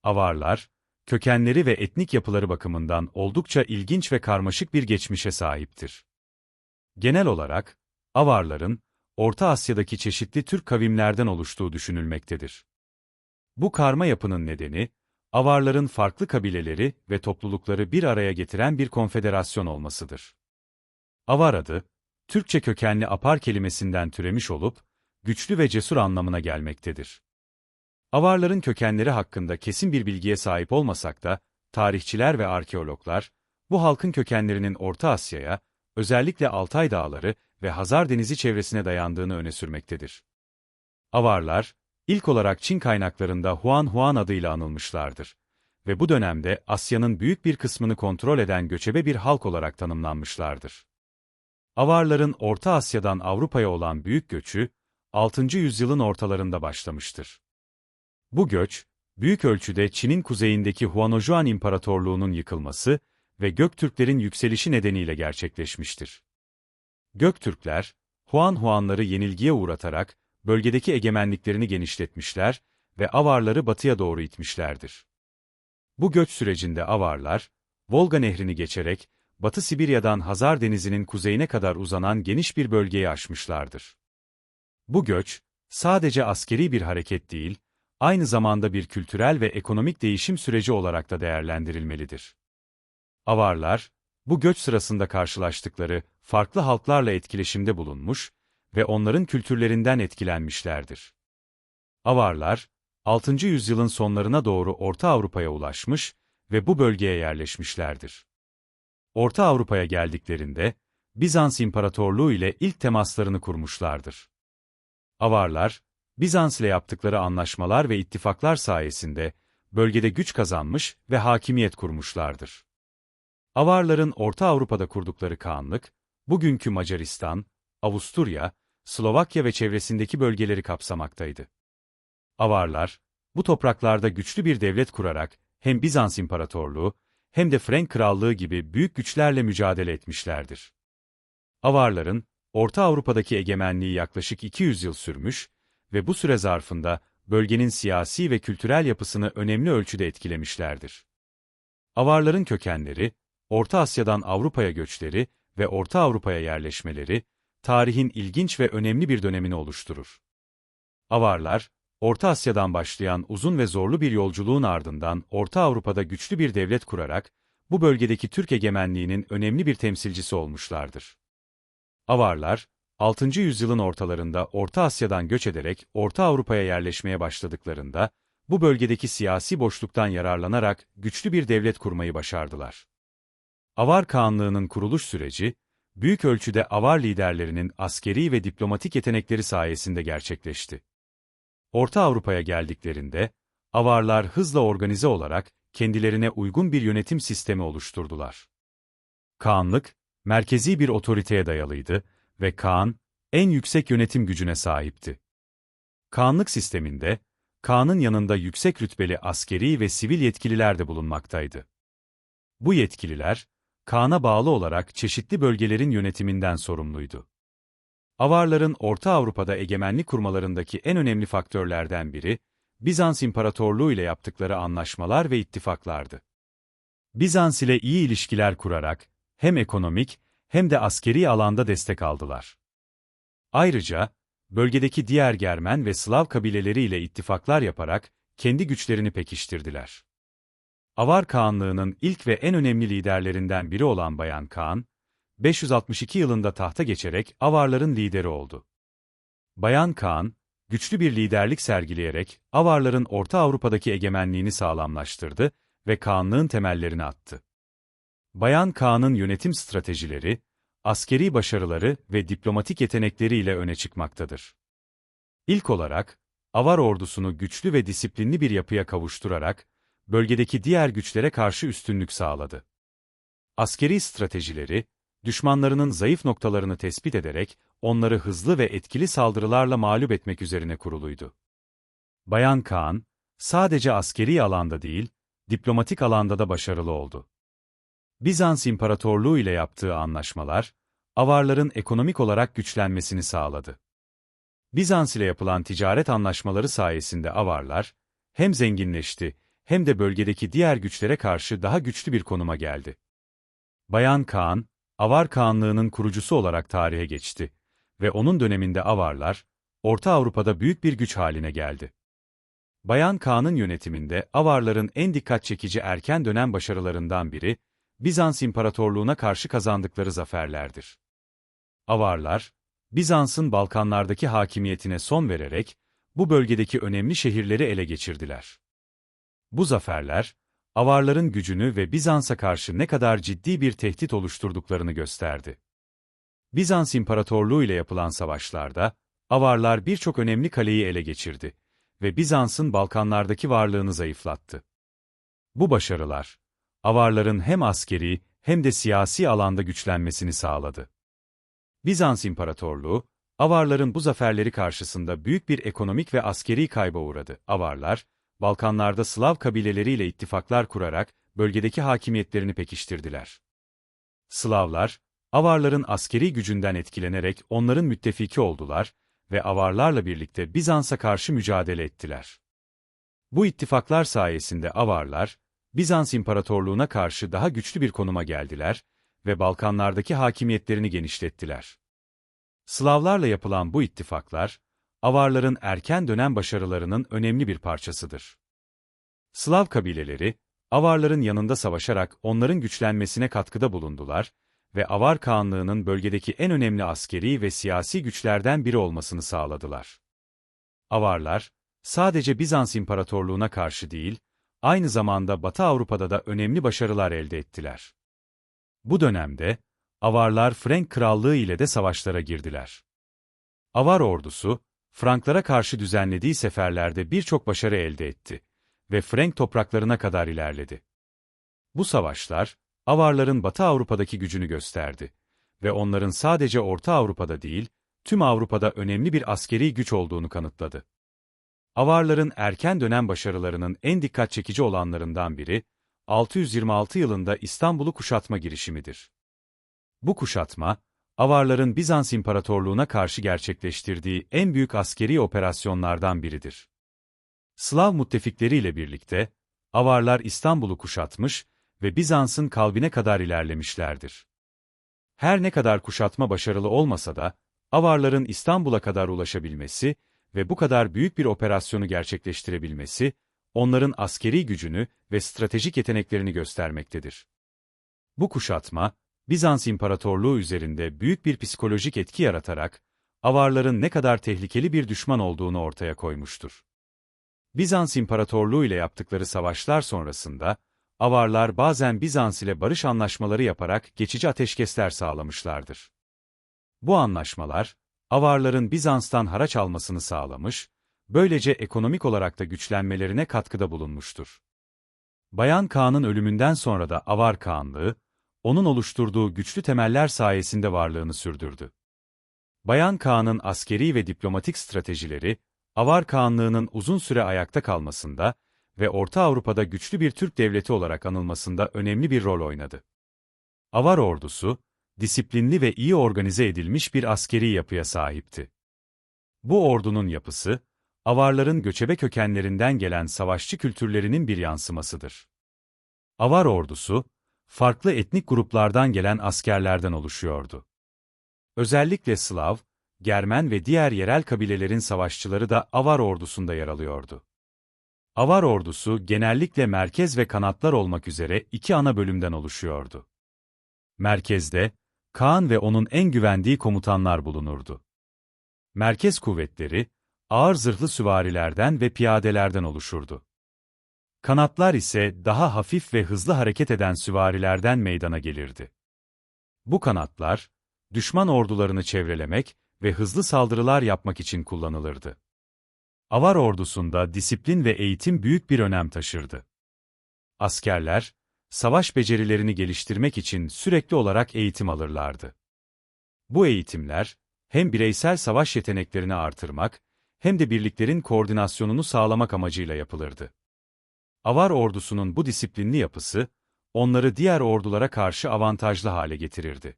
Avarlar, kökenleri ve etnik yapıları bakımından oldukça ilginç ve karmaşık bir geçmişe sahiptir. Genel olarak, Avarların, Orta Asya'daki çeşitli Türk kavimlerden oluştuğu düşünülmektedir. Bu karma yapının nedeni, Avarların farklı kabileleri ve toplulukları bir araya getiren bir konfederasyon olmasıdır. Avar adı, Türkçe kökenli apar kelimesinden türemiş olup, güçlü ve cesur anlamına gelmektedir. Avarların kökenleri hakkında kesin bir bilgiye sahip olmasak da, tarihçiler ve arkeologlar, bu halkın kökenlerinin Orta Asya'ya, özellikle Altay Dağları ve Hazar Denizi çevresine dayandığını öne sürmektedir. Avarlar, ilk olarak Çin kaynaklarında Huan Huan adıyla anılmışlardır ve bu dönemde Asya'nın büyük bir kısmını kontrol eden göçebe bir halk olarak tanımlanmışlardır. Avarların Orta Asya'dan Avrupa'ya olan büyük göçü, 6. yüzyılın ortalarında başlamıştır. Bu göç, büyük ölçüde Çin'in kuzeyindeki Huanojuan İmparatorluğu'nun yıkılması ve Göktürklerin yükselişi nedeniyle gerçekleşmiştir. Göktürkler, Huanları yenilgiye uğratarak, bölgedeki egemenliklerini genişletmişler ve Avarları batıya doğru itmişlerdir. Bu göç sürecinde Avarlar, Volga Nehri'ni geçerek, Batı Sibirya'dan Hazar Denizi'nin kuzeyine kadar uzanan geniş bir bölgeyi aşmışlardır. Bu göç, sadece askeri bir hareket değil, aynı zamanda bir kültürel ve ekonomik değişim süreci olarak da değerlendirilmelidir. Avarlar, bu göç sırasında karşılaştıkları farklı halklarla etkileşimde bulunmuş ve onların kültürlerinden etkilenmişlerdir. Avarlar, 6. yüzyılın sonlarına doğru Orta Avrupa'ya ulaşmış ve bu bölgeye yerleşmişlerdir. Orta Avrupa'ya geldiklerinde, Bizans İmparatorluğu ile ilk temaslarını kurmuşlardır. Avarlar, Bizans ile yaptıkları anlaşmalar ve ittifaklar sayesinde, bölgede güç kazanmış ve hakimiyet kurmuşlardır. Avarların Orta Avrupa'da kurdukları kağanlık, bugünkü Macaristan, Avusturya, Slovakya ve çevresindeki bölgeleri kapsamaktaydı. Avarlar, bu topraklarda güçlü bir devlet kurarak, hem Bizans İmparatorluğu, hem de Frank Krallığı gibi büyük güçlerle mücadele etmişlerdir. Avarların, Orta Avrupa'daki egemenliği yaklaşık 200 yıl sürmüş ve bu süre zarfında, bölgenin siyasi ve kültürel yapısını önemli ölçüde etkilemişlerdir. Avarların kökenleri, Orta Asya'dan Avrupa'ya göçleri ve Orta Avrupa'ya yerleşmeleri, tarihin ilginç ve önemli bir dönemini oluşturur. Avarlar, Orta Asya'dan başlayan uzun ve zorlu bir yolculuğun ardından Orta Avrupa'da güçlü bir devlet kurarak, bu bölgedeki Türk egemenliğinin önemli bir temsilcisi olmuşlardır. Avarlar, 6. yüzyılın ortalarında Orta Asya'dan göç ederek Orta Avrupa'ya yerleşmeye başladıklarında, bu bölgedeki siyasi boşluktan yararlanarak güçlü bir devlet kurmayı başardılar. Avar Kağanlığı'nın kuruluş süreci, büyük ölçüde Avar liderlerinin askeri ve diplomatik yetenekleri sayesinde gerçekleşti. Orta Avrupa'ya geldiklerinde, Avarlar hızla organize olarak kendilerine uygun bir yönetim sistemi oluşturdular. Kağanlık, merkezi bir otoriteye dayalıydı ve Kağan, en yüksek yönetim gücüne sahipti. Kağanlık sisteminde, Kağan'ın yanında yüksek rütbeli askeri ve sivil yetkililer de bulunmaktaydı. Bu yetkililer, Kağan'a bağlı olarak çeşitli bölgelerin yönetiminden sorumluydu. Avarların Orta Avrupa'da egemenlik kurmalarındaki en önemli faktörlerden biri, Bizans İmparatorluğu ile yaptıkları anlaşmalar ve ittifaklardı. Bizans ile iyi ilişkiler kurarak, hem ekonomik hem de askeri alanda destek aldılar. Ayrıca, bölgedeki diğer Germen ve Slav kabileleri ile ittifaklar yaparak, kendi güçlerini pekiştirdiler. Avar Kağanlığı'nın ilk ve en önemli liderlerinden biri olan Bayan Kağan, 562 yılında tahta geçerek Avarların lideri oldu. Bayan Kağan, güçlü bir liderlik sergileyerek Avarların Orta Avrupa'daki egemenliğini sağlamlaştırdı ve Kağanlığın temellerini attı. Bayan Kağan'ın yönetim stratejileri, askeri başarıları ve diplomatik yetenekleriyle öne çıkmaktadır. İlk olarak, Avar ordusunu güçlü ve disiplinli bir yapıya kavuşturarak, bölgedeki diğer güçlere karşı üstünlük sağladı. Askeri stratejileri, düşmanlarının zayıf noktalarını tespit ederek, onları hızlı ve etkili saldırılarla mağlup etmek üzerine kuruluydu. Bayan Kağan, sadece askeri alanda değil, diplomatik alanda da başarılı oldu. Bizans İmparatorluğu ile yaptığı anlaşmalar, Avarların ekonomik olarak güçlenmesini sağladı. Bizans ile yapılan ticaret anlaşmaları sayesinde Avarlar, hem zenginleşti, hem de bölgedeki diğer güçlere karşı daha güçlü bir konuma geldi. Bayan Kağan, Avar Kağanlığı'nın kurucusu olarak tarihe geçti ve onun döneminde Avarlar, Orta Avrupa'da büyük bir güç haline geldi. Bayan Kağan'ın yönetiminde Avarların en dikkat çekici erken dönem başarılarından biri, Bizans İmparatorluğu'na karşı kazandıkları zaferlerdir. Avarlar, Bizans'ın Balkanlardaki hakimiyetine son vererek, bu bölgedeki önemli şehirleri ele geçirdiler. Bu zaferler, Avarların gücünü ve Bizans'a karşı ne kadar ciddi bir tehdit oluşturduklarını gösterdi. Bizans İmparatorluğu ile yapılan savaşlarda, Avarlar birçok önemli kaleyi ele geçirdi ve Bizans'ın Balkanlardaki varlığını zayıflattı. Bu başarılar, Avarların hem askeri hem de siyasi alanda güçlenmesini sağladı. Bizans İmparatorluğu, Avarların bu zaferleri karşısında büyük bir ekonomik ve askeri kayba uğradı. Avarlar, Balkanlarda Slav kabileleriyle ittifaklar kurarak bölgedeki hakimiyetlerini pekiştirdiler. Slavlar, Avarların askeri gücünden etkilenerek onların müttefiki oldular ve Avarlarla birlikte Bizans'a karşı mücadele ettiler. Bu ittifaklar sayesinde Avarlar, Bizans İmparatorluğu'na karşı daha güçlü bir konuma geldiler ve Balkanlardaki hakimiyetlerini genişlettiler. Slavlarla yapılan bu ittifaklar, Avarların erken dönem başarılarının önemli bir parçasıdır. Slav kabileleri, Avarların yanında savaşarak onların güçlenmesine katkıda bulundular ve Avar Kağanlığı'nın bölgedeki en önemli askeri ve siyasi güçlerden biri olmasını sağladılar. Avarlar, sadece Bizans İmparatorluğu'na karşı değil, aynı zamanda Batı Avrupa'da da önemli başarılar elde ettiler. Bu dönemde, Avarlar Frank Krallığı ile de savaşlara girdiler. Avar ordusu, Franklara karşı düzenlediği seferlerde birçok başarı elde etti ve Frank topraklarına kadar ilerledi. Bu savaşlar, Avarların Batı Avrupa'daki gücünü gösterdi ve onların sadece Orta Avrupa'da değil, tüm Avrupa'da önemli bir askeri güç olduğunu kanıtladı. Avarların erken dönem başarılarının en dikkat çekici olanlarından biri, 626 yılında İstanbul'u kuşatma girişimidir. Bu kuşatma, Avarların Bizans İmparatorluğu'na karşı gerçekleştirdiği en büyük askeri operasyonlardan biridir. Slav müttefikleriyle birlikte, Avarlar İstanbul'u kuşatmış ve Bizans'ın kalbine kadar ilerlemişlerdir. Her ne kadar kuşatma başarılı olmasa da, Avarların İstanbul'a kadar ulaşabilmesi ve bu kadar büyük bir operasyonu gerçekleştirebilmesi, onların askeri gücünü ve stratejik yeteneklerini göstermektedir. Bu kuşatma, Bizans İmparatorluğu üzerinde büyük bir psikolojik etki yaratarak, Avarların ne kadar tehlikeli bir düşman olduğunu ortaya koymuştur. Bizans İmparatorluğu ile yaptıkları savaşlar sonrasında, Avarlar bazen Bizans ile barış anlaşmaları yaparak geçici ateşkesler sağlamışlardır. Bu anlaşmalar, Avarların Bizans'tan haraç almasını sağlamış, böylece ekonomik olarak da güçlenmelerine katkıda bulunmuştur. Bayan Kağan'ın ölümünden sonra da Avar Kağanlığı, onun oluşturduğu güçlü temeller sayesinde varlığını sürdürdü. Bayan Kağan'ın askeri ve diplomatik stratejileri, Avar Kağanlığı'nın uzun süre ayakta kalmasında ve Orta Avrupa'da güçlü bir Türk devleti olarak anılmasında önemli bir rol oynadı. Avar ordusu, disiplinli ve iyi organize edilmiş bir askeri yapıya sahipti. Bu ordunun yapısı, Avarların göçebe kökenlerinden gelen savaşçı kültürlerinin bir yansımasıdır. Avar ordusu, farklı etnik gruplardan gelen askerlerden oluşuyordu. Özellikle Slav, Germen ve diğer yerel kabilelerin savaşçıları da Avar ordusunda yer alıyordu. Avar ordusu genellikle merkez ve kanatlar olmak üzere iki ana bölümden oluşuyordu. Merkezde, Kağan ve onun en güvendiği komutanlar bulunurdu. Merkez kuvvetleri, ağır zırhlı süvarilerden ve piyadelerden oluşurdu. Kanatlar ise daha hafif ve hızlı hareket eden süvarilerden meydana gelirdi. Bu kanatlar, düşman ordularını çevrelemek ve hızlı saldırılar yapmak için kullanılırdı. Avar ordusunda disiplin ve eğitim büyük bir önem taşırdı. Askerler, savaş becerilerini geliştirmek için sürekli olarak eğitim alırlardı. Bu eğitimler, hem bireysel savaş yeteneklerini artırmak, hem de birliklerin koordinasyonunu sağlamak amacıyla yapılırdı. Avar ordusunun bu disiplinli yapısı, onları diğer ordulara karşı avantajlı hale getirirdi.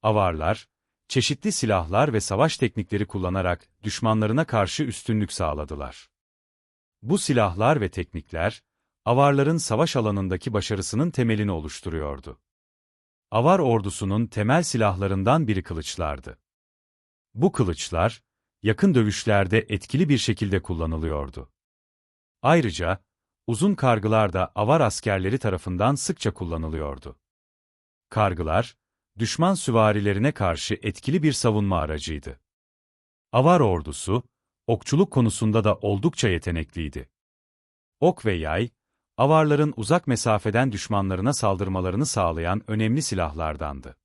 Avarlar, çeşitli silahlar ve savaş teknikleri kullanarak düşmanlarına karşı üstünlük sağladılar. Bu silahlar ve teknikler, Avarların savaş alanındaki başarısının temelini oluşturuyordu. Avar ordusunun temel silahlarından biri kılıçlardı. Bu kılıçlar, yakın dövüşlerde etkili bir şekilde kullanılıyordu. Ayrıca, uzun kargılar da avar askerleri tarafından sıkça kullanılıyordu. Kargılar, düşman süvarilerine karşı etkili bir savunma aracıydı. Avar ordusu, okçuluk konusunda da oldukça yetenekliydi. Ok ve yay, avarların uzak mesafeden düşmanlarına saldırmalarını sağlayan önemli silahlardandı.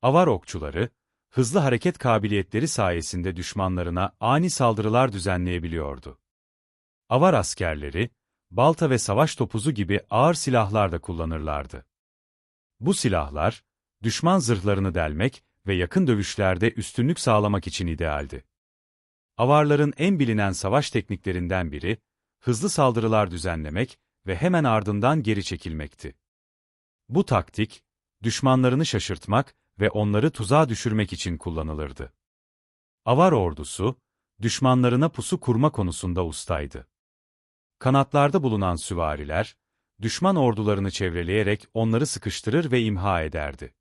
Avar okçuları, hızlı hareket kabiliyetleri sayesinde düşmanlarına ani saldırılar düzenleyebiliyordu. Avar askerleri, balta ve savaş topuzu gibi ağır silahlar da kullanırlardı. Bu silahlar, düşman zırhlarını delmek ve yakın dövüşlerde üstünlük sağlamak için idealdi. Avarların en bilinen savaş tekniklerinden biri, hızlı saldırılar düzenlemek ve hemen ardından geri çekilmekti. Bu taktik, düşmanlarını şaşırtmak ve onları tuzağa düşürmek için kullanılırdı. Avar ordusu, düşmanlarına pusu kurma konusunda ustaydı. Kanatlarda bulunan süvariler, düşman ordularını çevreleyerek onları sıkıştırır ve imha ederdi.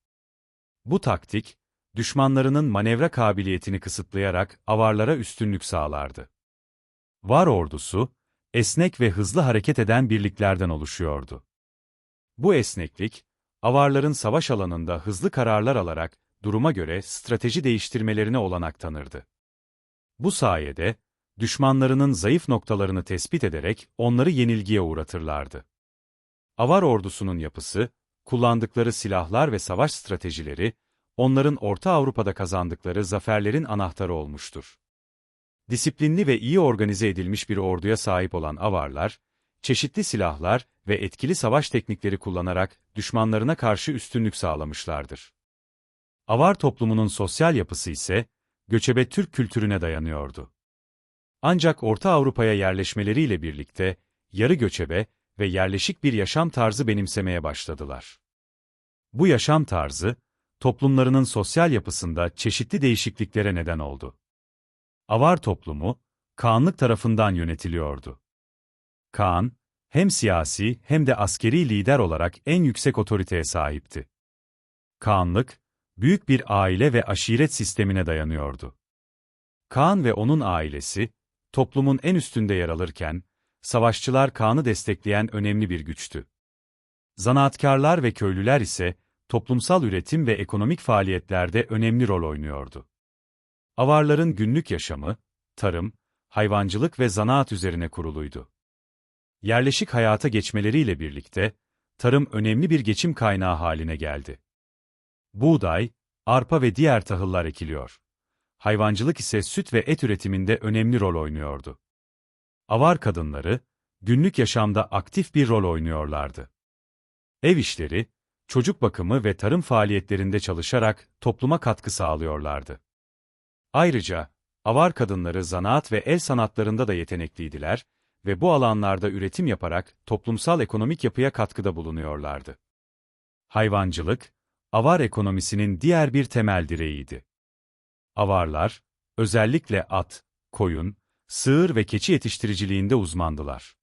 Bu taktik, düşmanlarının manevra kabiliyetini kısıtlayarak avarlara üstünlük sağlardı. Var ordusu, esnek ve hızlı hareket eden birliklerden oluşuyordu. Bu esneklik, avarların savaş alanında hızlı kararlar alarak, duruma göre strateji değiştirmelerine olanak tanırdı. Bu sayede, düşmanlarının zayıf noktalarını tespit ederek onları yenilgiye uğratırlardı. Avar ordusunun yapısı, kullandıkları silahlar ve savaş stratejileri, onların Orta Avrupa'da kazandıkları zaferlerin anahtarı olmuştur. Disiplinli ve iyi organize edilmiş bir orduya sahip olan avarlar, çeşitli silahlar ve etkili savaş teknikleri kullanarak düşmanlarına karşı üstünlük sağlamışlardır. Avar toplumunun sosyal yapısı ise, göçebe Türk kültürüne dayanıyordu. Ancak Orta Avrupa'ya yerleşmeleriyle birlikte, yarı göçebe ve yerleşik bir yaşam tarzı benimsemeye başladılar. Bu yaşam tarzı, toplumlarının sosyal yapısında çeşitli değişikliklere neden oldu. Avar toplumu, kağanlık tarafından yönetiliyordu. Kağan, hem siyasi hem de askeri lider olarak en yüksek otoriteye sahipti. Kağanlık, büyük bir aile ve aşiret sistemine dayanıyordu. Kağan ve onun ailesi, toplumun en üstünde yer alırken, savaşçılar Kağan'ı destekleyen önemli bir güçtü. Zanaatkarlar ve köylüler ise, toplumsal üretim ve ekonomik faaliyetlerde önemli rol oynuyordu. Avarların günlük yaşamı, tarım, hayvancılık ve zanaat üzerine kuruluydu. Yerleşik hayata geçmeleriyle birlikte, tarım önemli bir geçim kaynağı haline geldi. Buğday, arpa ve diğer tahıllar ekiliyor. Hayvancılık ise süt ve et üretiminde önemli rol oynuyordu. Avar kadınları, günlük yaşamda aktif bir rol oynuyorlardı. Ev işleri, çocuk bakımı ve tarım faaliyetlerinde çalışarak topluma katkı sağlıyorlardı. Ayrıca, avar kadınları zanaat ve el sanatlarında da yetenekliydiler ve bu alanlarda üretim yaparak toplumsal ekonomik yapıya katkıda bulunuyorlardı. Hayvancılık, avar ekonomisinin diğer bir temel direğiydi. Avarlar, özellikle at, koyun, sığır ve keçi yetiştiriciliğinde uzmandılar.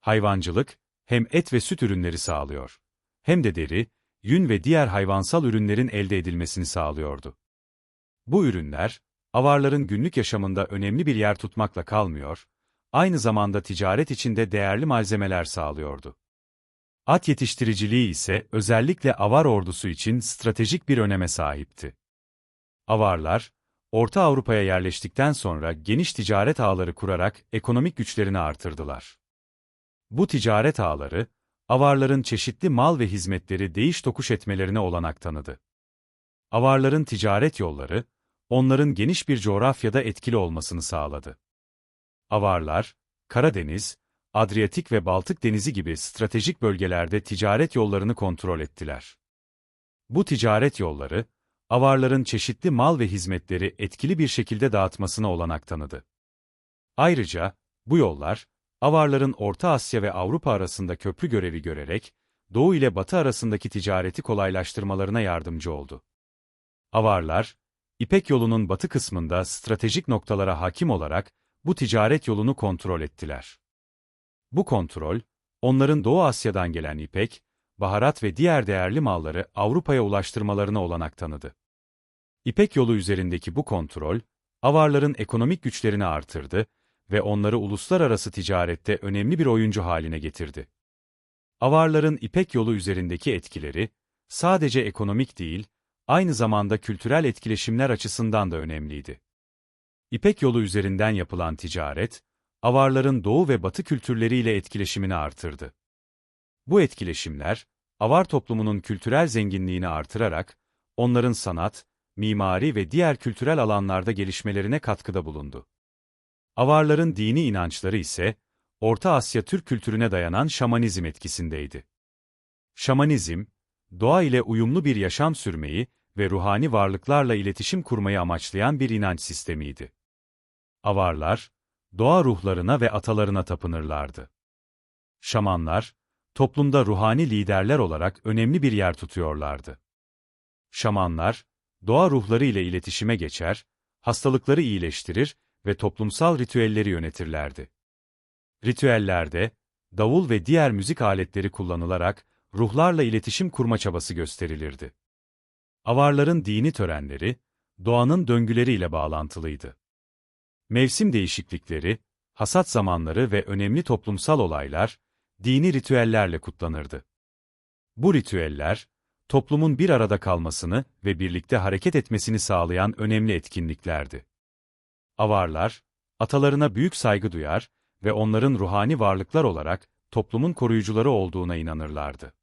Hayvancılık, hem et ve süt ürünleri sağlıyor, hem de deri, yün ve diğer hayvansal ürünlerin elde edilmesini sağlıyordu. Bu ürünler, avarların günlük yaşamında önemli bir yer tutmakla kalmıyor, aynı zamanda ticaret için de değerli malzemeler sağlıyordu. At yetiştiriciliği ise özellikle avar ordusu için stratejik bir öneme sahipti. Avarlar, Orta Avrupa'ya yerleştikten sonra geniş ticaret ağları kurarak ekonomik güçlerini artırdılar. Bu ticaret ağları, avarların çeşitli mal ve hizmetleri değiş tokuş etmelerine olanak tanıdı. Avarların ticaret yolları, onların geniş bir coğrafyada etkili olmasını sağladı. Avarlar, Karadeniz, Adriyatik ve Baltık Denizi gibi stratejik bölgelerde ticaret yollarını kontrol ettiler. Bu ticaret yolları, avarların çeşitli mal ve hizmetleri etkili bir şekilde dağıtmasına olanak tanıdı. Ayrıca, bu yollar, avarların Orta Asya ve Avrupa arasında köprü görevi görerek, Doğu ile Batı arasındaki ticareti kolaylaştırmalarına yardımcı oldu. Avarlar, İpek yolunun batı kısmında stratejik noktalara hakim olarak, bu ticaret yolunu kontrol ettiler. Bu kontrol, onların Doğu Asya'dan gelen ipek, baharat ve diğer değerli malları Avrupa'ya ulaştırmalarına olanak tanıdı. İpek yolu üzerindeki bu kontrol, Avarların ekonomik güçlerini artırdı ve onları uluslararası ticarette önemli bir oyuncu haline getirdi. Avarların İpek yolu üzerindeki etkileri, sadece ekonomik değil, aynı zamanda kültürel etkileşimler açısından da önemliydi. İpek yolu üzerinden yapılan ticaret, Avarların Doğu ve Batı kültürleriyle etkileşimini artırdı. Bu etkileşimler, Avar toplumunun kültürel zenginliğini artırarak, onların sanat, mimari ve diğer kültürel alanlarda gelişmelerine katkıda bulundu. Avarların dini inançları ise, Orta Asya Türk kültürüne dayanan şamanizm etkisindeydi. Şamanizm, doğa ile uyumlu bir yaşam sürmeyi ve ruhani varlıklarla iletişim kurmayı amaçlayan bir inanç sistemiydi. Avarlar, doğa ruhlarına ve atalarına tapınırlardı. Şamanlar, toplumda ruhani liderler olarak önemli bir yer tutuyorlardı. Şamanlar, doğa ruhları ile iletişime geçer, hastalıkları iyileştirir ve toplumsal ritüelleri yönetirlerdi. Ritüellerde, davul ve diğer müzik aletleri kullanılarak ruhlarla iletişim kurma çabası gösterilirdi. Avarların dini törenleri, doğanın döngüleriyle bağlantılıydı. Mevsim değişiklikleri, hasat zamanları ve önemli toplumsal olaylar, dini ritüellerle kutlanırdı. Bu ritüeller, toplumun bir arada kalmasını ve birlikte hareket etmesini sağlayan önemli etkinliklerdi. Avarlar, atalarına büyük saygı duyar ve onların ruhani varlıklar olarak toplumun koruyucuları olduğuna inanırlardı.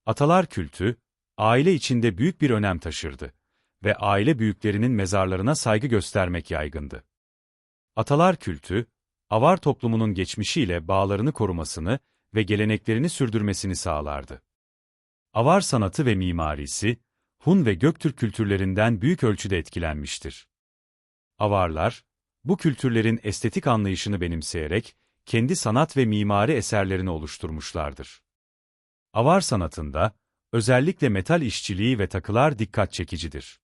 Atalar kültü, aile içinde büyük bir önem taşırdı ve aile büyüklerinin mezarlarına saygı göstermek yaygındı. Atalar kültü, Avar toplumunun geçmişiyle bağlarını korumasını ve geleneklerini sürdürmesini sağlardı. Avar sanatı ve mimarisi, Hun ve Göktürk kültürlerinden büyük ölçüde etkilenmiştir. Avarlar, bu kültürlerin estetik anlayışını benimseyerek, kendi sanat ve mimari eserlerini oluşturmuşlardır. Avar sanatında, özellikle metal işçiliği ve takılar dikkat çekicidir.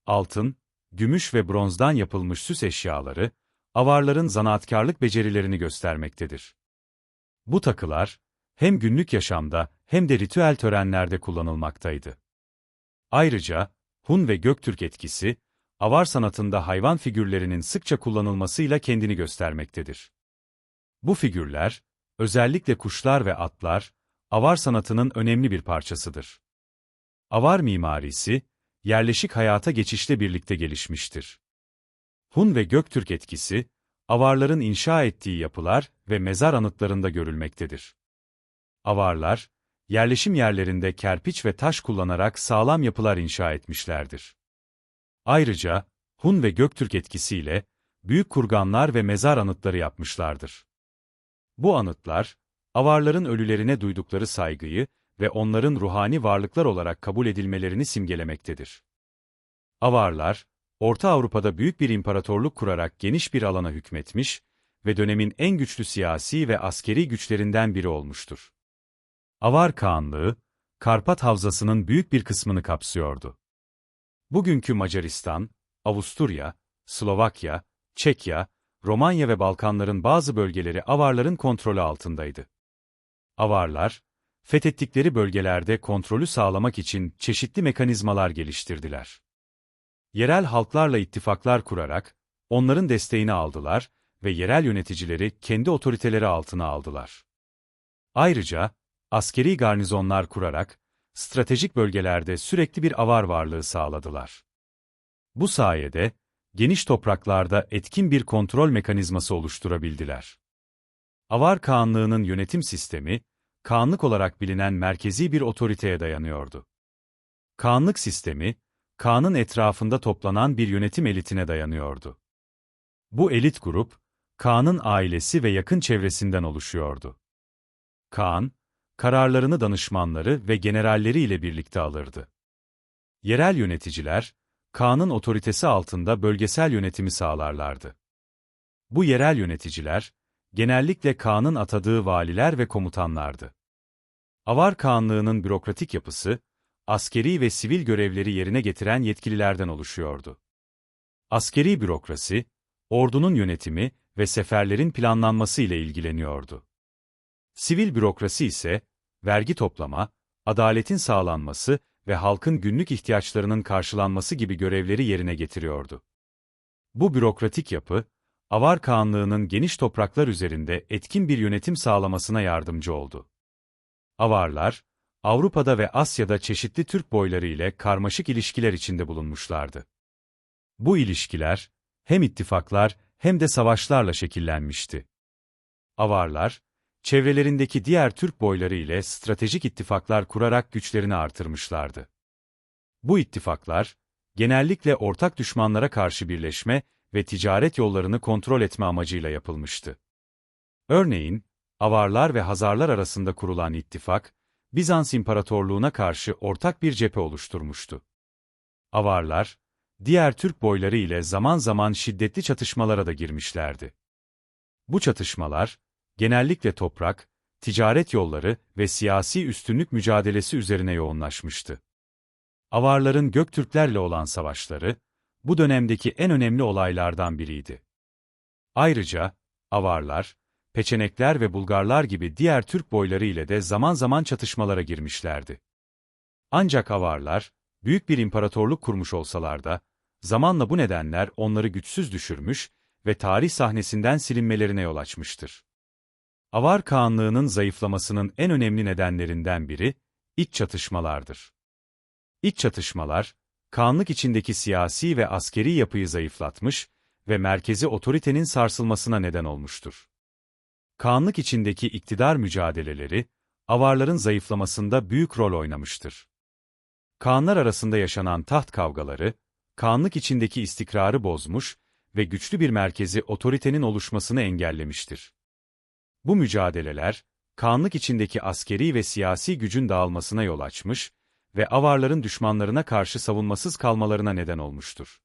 Altın, gümüş ve bronzdan yapılmış süs eşyaları, Avarların zanaatkarlık becerilerini göstermektedir. Bu takılar, hem günlük yaşamda hem de ritüel törenlerde kullanılmaktaydı. Ayrıca, Hun ve Göktürk etkisi, Avar sanatında hayvan figürlerinin sıkça kullanılmasıyla kendini göstermektedir. Bu figürler, özellikle kuşlar ve atlar, Avar sanatının önemli bir parçasıdır. Avar mimarisi, yerleşik hayata geçişle birlikte gelişmiştir. Hun ve Göktürk etkisi, Avarların inşa ettiği yapılar ve mezar anıtlarında görülmektedir. Avarlar, yerleşim yerlerinde kerpiç ve taş kullanarak sağlam yapılar inşa etmişlerdir. Ayrıca, Hun ve Göktürk etkisiyle, büyük kurganlar ve mezar anıtları yapmışlardır. Bu anıtlar, Avarların ölülerine duydukları saygıyı ve onların ruhani varlıklar olarak kabul edilmelerini simgelemektedir. Avarlar, Orta Avrupa'da büyük bir imparatorluk kurarak geniş bir alana hükmetmiş ve dönemin en güçlü siyasi ve askeri güçlerinden biri olmuştur. Avar Kağanlığı, Karpat Havzası'nın büyük bir kısmını kapsıyordu. Bugünkü Macaristan, Avusturya, Slovakya, Çekya, Romanya ve Balkanların bazı bölgeleri Avarların kontrolü altındaydı. Avarlar, fethettikleri bölgelerde kontrolü sağlamak için çeşitli mekanizmalar geliştirdiler. Yerel halklarla ittifaklar kurarak, onların desteğini aldılar ve yerel yöneticileri kendi otoriteleri altına aldılar. Ayrıca, askeri garnizonlar kurarak, stratejik bölgelerde sürekli bir avar varlığı sağladılar. Bu sayede, geniş topraklarda etkin bir kontrol mekanizması oluşturabildiler. Avar Kağanlığı'nın yönetim sistemi, Kağanlık olarak bilinen merkezi bir otoriteye dayanıyordu. Kağanlık sistemi, Kağan'ın etrafında toplanan bir yönetim elitine dayanıyordu. Bu elit grup, Kağan'ın ailesi ve yakın çevresinden oluşuyordu. Kağan, kararlarını danışmanları ve generalleri ile birlikte alırdı. Yerel yöneticiler, Kağan'ın otoritesi altında bölgesel yönetimi sağlarlardı. Bu yerel yöneticiler, genellikle Kağan'ın atadığı valiler ve komutanlardı. Avar Kağanlığı'nın bürokratik yapısı, askeri ve sivil görevleri yerine getiren yetkililerden oluşuyordu. Askeri bürokrasi, ordunun yönetimi ve seferlerin planlanması ile ilgileniyordu. Sivil bürokrasi ise, vergi toplama, adaletin sağlanması ve halkın günlük ihtiyaçlarının karşılanması gibi görevleri yerine getiriyordu. Bu bürokratik yapı, Avar Kağanlığı'nın geniş topraklar üzerinde etkin bir yönetim sağlamasına yardımcı oldu. Avarlar, Avrupa'da ve Asya'da çeşitli Türk boyları ile karmaşık ilişkiler içinde bulunmuşlardı. Bu ilişkiler, hem ittifaklar hem de savaşlarla şekillenmişti. Avarlar, çevrelerindeki diğer Türk boyları ile stratejik ittifaklar kurarak güçlerini artırmışlardı. Bu ittifaklar, genellikle ortak düşmanlara karşı birleşme ve ticaret yollarını kontrol etme amacıyla yapılmıştı. Örneğin, Avarlar ve Hazarlar arasında kurulan ittifak, Bizans İmparatorluğu'na karşı ortak bir cephe oluşturmuştu. Avarlar, diğer Türk boyları ile zaman zaman şiddetli çatışmalara da girmişlerdi. Bu çatışmalar, genellikle toprak, ticaret yolları ve siyasi üstünlük mücadelesi üzerine yoğunlaşmıştı. Avarların Göktürklerle olan savaşları, bu dönemdeki en önemli olaylardan biriydi. Ayrıca, Avarlar, Peçenekler ve Bulgarlar gibi diğer Türk boyları ile de zaman zaman çatışmalara girmişlerdi. Ancak Avarlar, büyük bir imparatorluk kurmuş olsalar da, zamanla bu nedenler onları güçsüz düşürmüş ve tarih sahnesinden silinmelerine yol açmıştır. Avar Kağanlığı'nın zayıflamasının en önemli nedenlerinden biri, iç çatışmalardır. İç çatışmalar, Kağanlık içindeki siyasi ve askeri yapıyı zayıflatmış ve merkezi otoritenin sarsılmasına neden olmuştur. Kağanlık içindeki iktidar mücadeleleri, Avarların zayıflamasında büyük rol oynamıştır. Kağanlar arasında yaşanan taht kavgaları, Kağanlık içindeki istikrarı bozmuş ve güçlü bir merkezi otoritenin oluşmasını engellemiştir. Bu mücadeleler, Kağanlık içindeki askeri ve siyasi gücün dağılmasına yol açmış ve Avarların düşmanlarına karşı savunmasız kalmalarına neden olmuştur.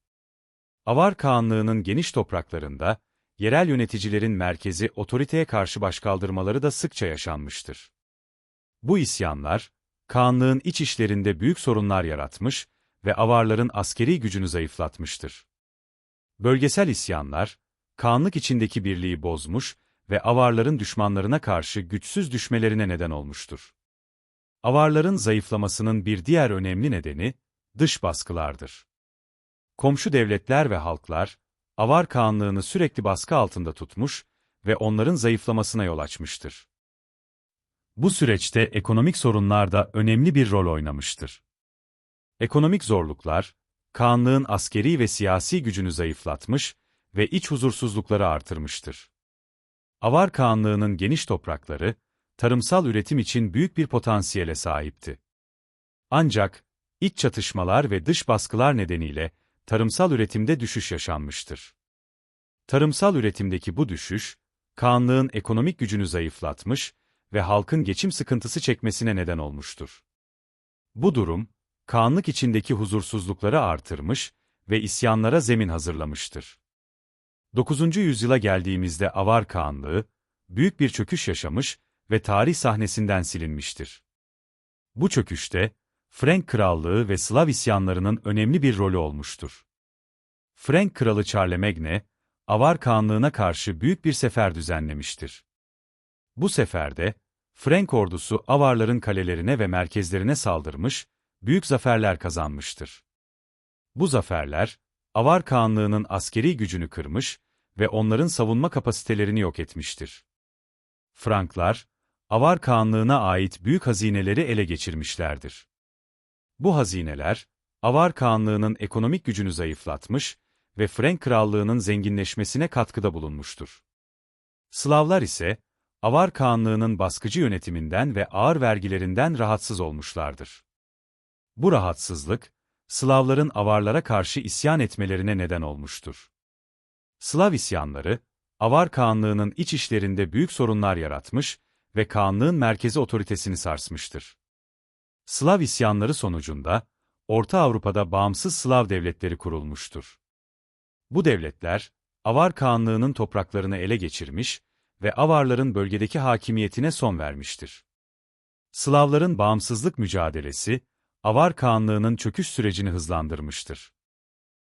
Avar Kağanlığı'nın geniş topraklarında, yerel yöneticilerin merkezi otoriteye karşı başkaldırmaları da sıkça yaşanmıştır. Bu isyanlar, Kağanlığın iç işlerinde büyük sorunlar yaratmış ve Avarların askeri gücünü zayıflatmıştır. Bölgesel isyanlar, Kağanlık içindeki birliği bozmuş ve Avarların düşmanlarına karşı güçsüz düşmelerine neden olmuştur. Avarların zayıflamasının bir diğer önemli nedeni, dış baskılardır. Komşu devletler ve halklar, Avar Kağanlığı'nı sürekli baskı altında tutmuş ve onların zayıflamasına yol açmıştır. Bu süreçte ekonomik sorunlar da önemli bir rol oynamıştır. Ekonomik zorluklar, Kağanlığın askeri ve siyasi gücünü zayıflatmış ve iç huzursuzlukları artırmıştır. Avar Kağanlığı'nın geniş toprakları, tarımsal üretim için büyük bir potansiyele sahipti. Ancak, iç çatışmalar ve dış baskılar nedeniyle, tarımsal üretimde düşüş yaşanmıştır. Tarımsal üretimdeki bu düşüş, Kağanlığın ekonomik gücünü zayıflatmış ve halkın geçim sıkıntısı çekmesine neden olmuştur. Bu durum, Kağanlık içindeki huzursuzlukları artırmış ve isyanlara zemin hazırlamıştır. 9. yüzyıla geldiğimizde Avar Kağanlığı, büyük bir çöküş yaşamış ve tarih sahnesinden silinmiştir. Bu çöküşte, Frank Krallığı ve Slav isyanlarının önemli bir rolü olmuştur. Frank Kralı Charlemagne, Avar Kağanlığı'na karşı büyük bir sefer düzenlemiştir. Bu seferde, Frank ordusu Avarların kalelerine ve merkezlerine saldırmış, büyük zaferler kazanmıştır. Bu zaferler, Avar Kağanlığı'nın askeri gücünü kırmış ve onların savunma kapasitelerini yok etmiştir. Franklar, Avar Kağanlığı'na ait büyük hazineleri ele geçirmişlerdir. Bu hazineler, Avar Kağanlığı'nın ekonomik gücünü zayıflatmış ve Frank Krallığı'nın zenginleşmesine katkıda bulunmuştur. Slavlar ise, Avar Kağanlığı'nın baskıcı yönetiminden ve ağır vergilerinden rahatsız olmuşlardır. Bu rahatsızlık, Slavların Avarlara karşı isyan etmelerine neden olmuştur. Slav isyanları, Avar Kağanlığı'nın iç işlerinde büyük sorunlar yaratmış ve Kağanlığın merkezi otoritesini sarsmıştır. Slav isyanları sonucunda, Orta Avrupa'da bağımsız Slav devletleri kurulmuştur. Bu devletler, Avar Kağanlığı'nın topraklarını ele geçirmiş ve Avarların bölgedeki hakimiyetine son vermiştir. Slavların bağımsızlık mücadelesi, Avar Kağanlığı'nın çöküş sürecini hızlandırmıştır.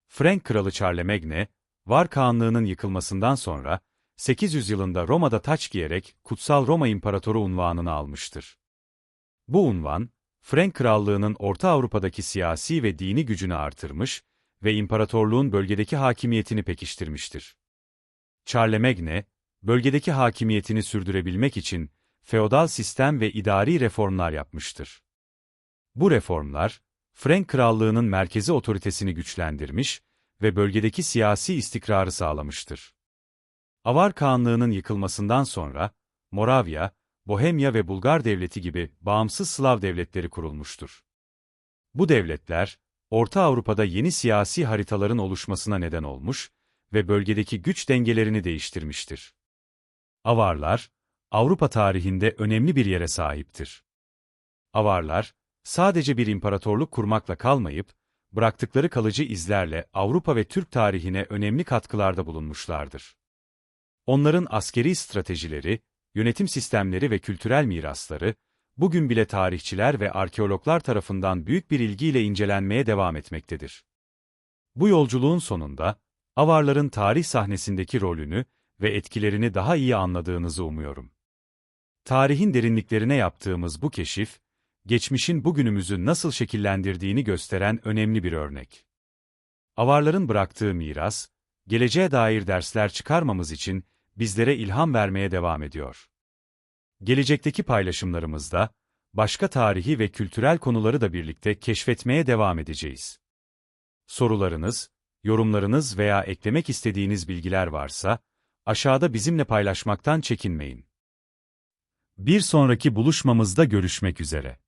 Frank Kralı Charlemagne, Var Kağanlığı'nın yıkılmasından sonra, 800 yılında Roma'da taç giyerek Kutsal Roma İmparatoru unvanını almıştır. Bu unvan, Frank Krallığı'nın Orta Avrupa'daki siyasi ve dini gücünü artırmış ve imparatorluğun bölgedeki hakimiyetini pekiştirmiştir. Charlemagne, bölgedeki hakimiyetini sürdürebilmek için feodal sistem ve idari reformlar yapmıştır. Bu reformlar, Frank Krallığı'nın merkezi otoritesini güçlendirmiş ve bölgedeki siyasi istikrarı sağlamıştır. Avar Kağanlığı'nın yıkılmasından sonra, Moravya, Bohemya ve Bulgar Devleti gibi bağımsız Slav devletleri kurulmuştur. Bu devletler, Orta Avrupa'da yeni siyasi haritaların oluşmasına neden olmuş ve bölgedeki güç dengelerini değiştirmiştir. Avarlar, Avrupa tarihinde önemli bir yere sahiptir. Avarlar, sadece bir imparatorluk kurmakla kalmayıp, bıraktıkları kalıcı izlerle Avrupa ve Türk tarihine önemli katkılarda bulunmuşlardır. Onların askeri stratejileri, yönetim sistemleri ve kültürel mirasları, bugün bile tarihçiler ve arkeologlar tarafından büyük bir ilgiyle incelenmeye devam etmektedir. Bu yolculuğun sonunda, Avarların tarih sahnesindeki rolünü ve etkilerini daha iyi anladığınızı umuyorum. Tarihin derinliklerine yaptığımız bu keşif, geçmişin bugünümüzü nasıl şekillendirdiğini gösteren önemli bir örnek. Avarların bıraktığı miras, geleceğe dair dersler çıkarmamız için bizlere ilham vermeye devam ediyor. Gelecekteki paylaşımlarımızda, başka tarihi ve kültürel konuları da birlikte keşfetmeye devam edeceğiz. Sorularınız, yorumlarınız veya eklemek istediğiniz bilgiler varsa, aşağıda bizimle paylaşmaktan çekinmeyin. Bir sonraki buluşmamızda görüşmek üzere.